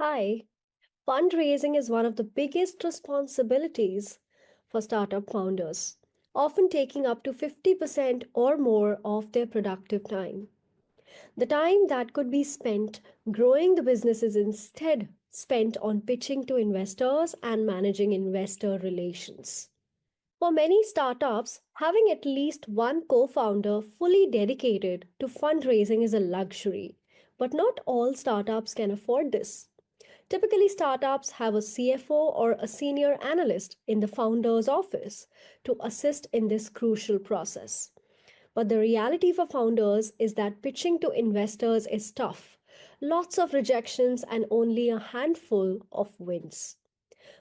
Hi, fundraising is one of the biggest responsibilities for startup founders, often taking up to 50% or more of their productive time. The time that could be spent growing the business is instead spent on pitching to investors and managing investor relations. For many startups, having at least one co founder fully dedicated to fundraising is a luxury, but not all startups can afford this. Typically, startups have a CFO or a senior analyst in the founder's office to assist in this crucial process. But the reality for founders is that pitching to investors is tough. Lots of rejections and only a handful of wins.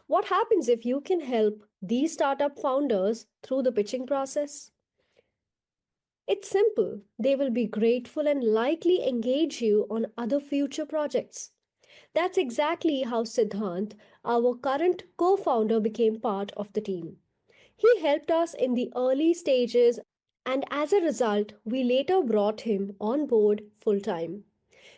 What happens if you can help these startup founders through the pitching process? It's simple. They will be grateful and likely engage you on other future projects. That's exactly how Siddhant, our current co founder, became part of the team. He helped us in the early stages, and as a result, we later brought him on board full time.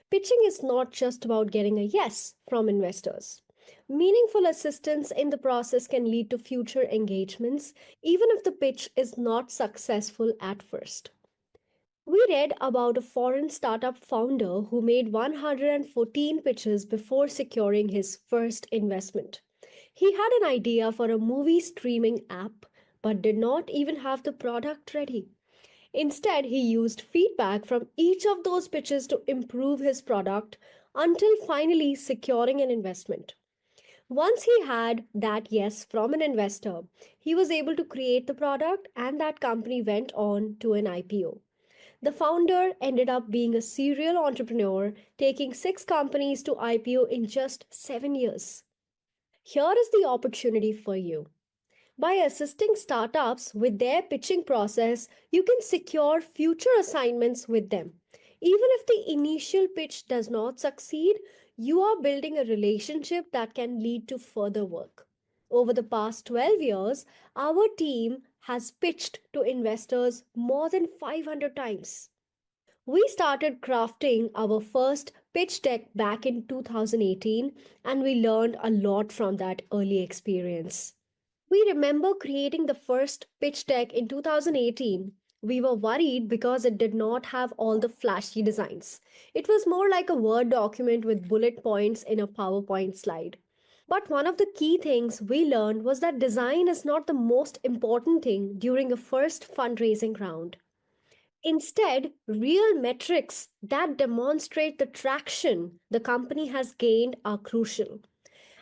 Pitching is not just about getting a yes from investors. Meaningful assistance in the process can lead to future engagements, even if the pitch is not successful at first. We read about a foreign startup founder who made 114 pitches before securing his first investment. He had an idea for a movie streaming app but did not even have the product ready. Instead, he used feedback from each of those pitches to improve his product until finally securing an investment. Once he had that yes from an investor, he was able to create the product, and that company went on to an IPO. The founder ended up being a serial entrepreneur, taking six companies to IPO in just 7 years. Here is the opportunity for you. By assisting startups with their pitching process, you can secure future assignments with them. Even if the initial pitch does not succeed, you are building a relationship that can lead to further work. Over the past 12 years, our team has pitched to investors more than 500 times. We started crafting our first pitch deck back in 2018, and we learned a lot from that early experience. We remember creating the first pitch deck in 2018. We were worried because it did not have all the flashy designs. It was more like a Word document with bullet points in a PowerPoint slide. But one of the key things we learned was that design is not the most important thing during a first fundraising round. Instead, real metrics that demonstrate the traction the company has gained are crucial.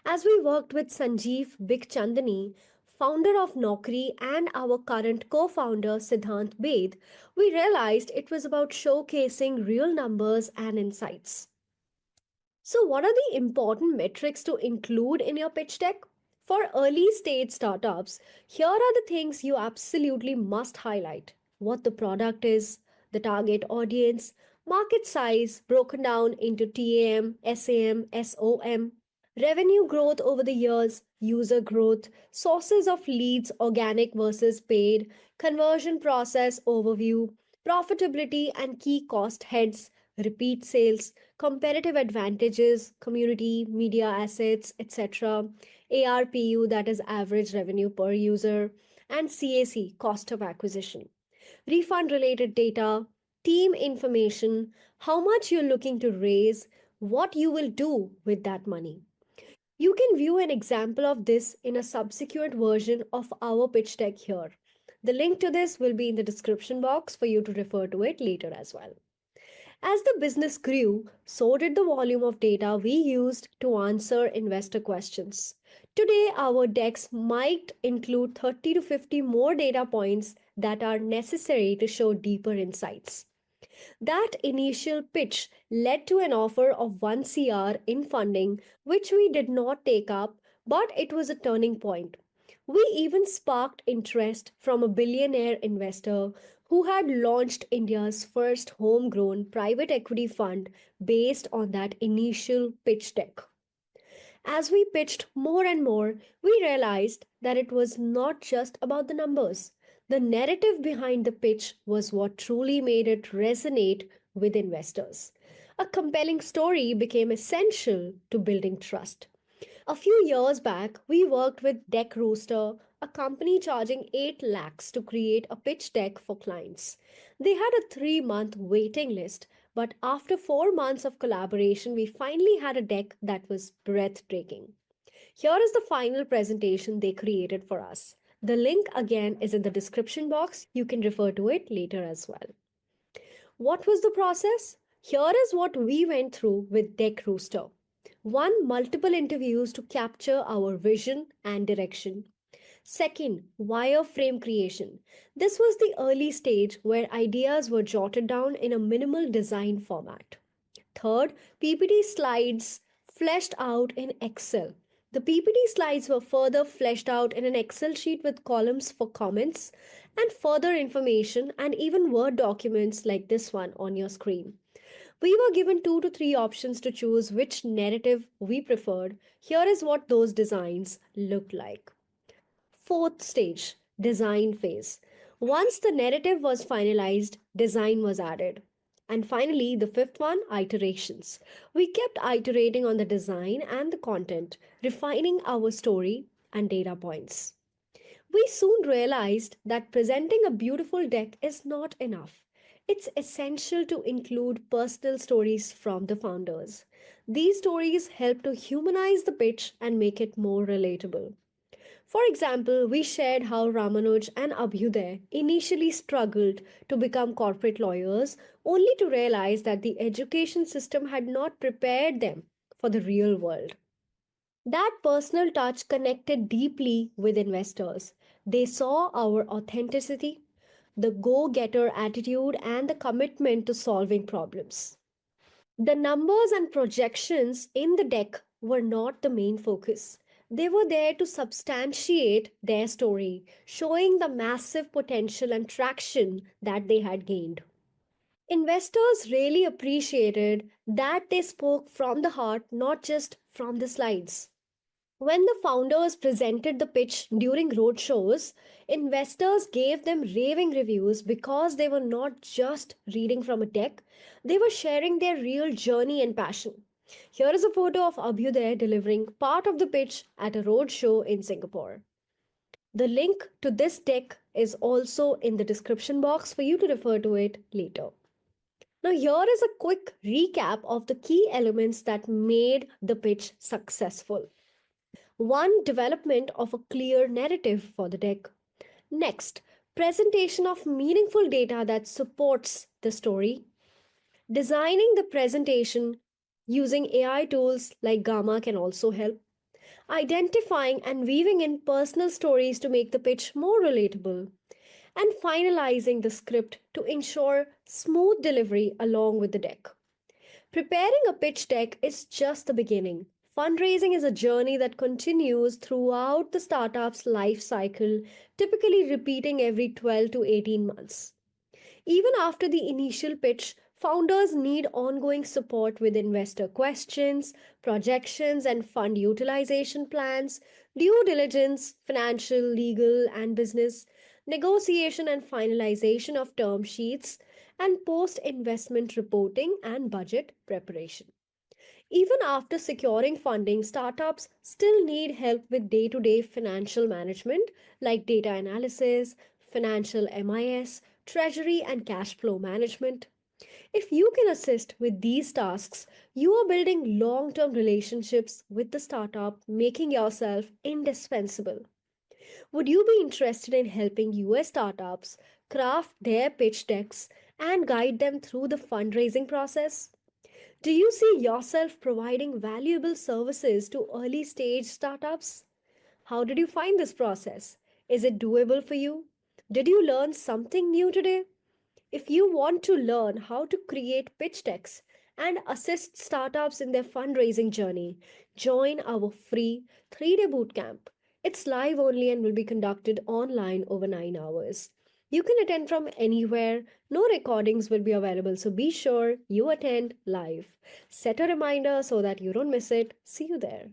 As we worked with Sanjeev Bikhchandani, founder of Naukri, and our current co founder Siddhant Bed, we realized it was about showcasing real numbers and insights. So, what are the important metrics to include in your pitch deck? For early stage startups, here are the things you absolutely must highlight: what the product is, the target audience, market size broken down into TAM, SAM, SOM, revenue growth over the years, user growth, sources of leads, organic versus paid, conversion process overview, profitability and key cost heads, repeat sales, competitive advantages, community, media assets, etc., ARPU, that is average revenue per user, and CAC, cost of acquisition, refund related data, team information, how much you're looking to raise, what you will do with that money. You can view an example of this in a subsequent version of our pitch deck here. The link to this will be in the description box for you to refer to it later as well. As the business grew, so did the volume of data we used to answer investor questions. Today, our decks might include 30 to 50 more data points that are necessary to show deeper insights. That initial pitch led to an offer of 1 CR in funding, which we did not take up, but it was a turning point. We even sparked interest from a billionaire investor who had launched India's first homegrown private equity fund based on that initial pitch deck. As we pitched more and more, we realized that it was not just about the numbers. The narrative behind the pitch was what truly made it resonate with investors. A compelling story became essential to building trust. A few years back, we worked with Rooster, a company charging 8 lakhs to create a pitch deck for clients. They had a 3-month waiting list, but after 4 months of collaboration, we finally had a deck that was breathtaking. Here is the final presentation they created for us. The link again is in the description box. You can refer to it later as well. What was the process? Here is what we went through with Rooster. One, multiple interviews to capture our vision and direction. Second, wireframe creation. This was the early stage where ideas were jotted down in a minimal design format. Third, PPT slides fleshed out in Excel. The PPT slides were further fleshed out in an Excel sheet with columns for comments and further information, and even Word documents like this one on your screen. We were given 2 to 3 options to choose which narrative we preferred. Here is what those designs looked like. Fourth stage, design phase. Once the narrative was finalized, design was added. And finally, the fifth one, iterations. We kept iterating on the design and the content, refining our story and data points. We soon realized that presenting a beautiful deck is not enough. It's essential to include personal stories from the founders. These stories help to humanize the pitch and make it more relatable. For example, we shared how Ramanuj and Abhyuday initially struggled to become corporate lawyers, only to realize that the education system had not prepared them for the real world. That personal touch connected deeply with investors. They saw our authenticity, the go getter attitude, and the commitment to solving problems. The numbers and projections in the deck were not the main focus. They were there to substantiate their story, showing the massive potential and traction that they had gained. Investors really appreciated that they spoke from the heart, not just from the slides. When the founders presented the pitch during roadshows, investors gave them raving reviews because they were not just reading from a deck, they were sharing their real journey and passion. Here is a photo of Abhyuday delivering part of the pitch at a roadshow in Singapore. The link to this deck is also in the description box for you to refer to it later. Now, here is a quick recap of the key elements that made the pitch successful. One, development of a clear narrative for the deck. Next, presentation of meaningful data that supports the story. Designing the presentation using AI tools like Gamma can also help. Identifying and weaving in personal stories to make the pitch more relatable. And finalizing the script to ensure smooth delivery along with the deck. Preparing a pitch deck is just the beginning. Fundraising is a journey that continues throughout the startup's life cycle, typically repeating every 12 to 18 months. Even after the initial pitch, founders need ongoing support with investor questions, projections, and fund utilization plans, due diligence, financial, legal, and business, negotiation and finalization of term sheets, and post investment reporting and budget preparation. Even after securing funding, startups still need help with day to day financial management like data analysis, financial MIS, treasury, and cash flow management. If you can assist with these tasks, you are building long term relationships with the startup, making yourself indispensable. Would you be interested in helping US startups craft their pitch decks and guide them through the fundraising process? Do you see yourself providing valuable services to early stage startups? How did you find this process? Is it doable for you? Did you learn something new today? If you want to learn how to create pitch decks and assist startups in their fundraising journey, join our free 3-day bootcamp. It's live only and will be conducted online over 9 hours. You can attend from anywhere, no recordings will be available, so be sure you attend live. Set a reminder so that you don't miss it. See you there.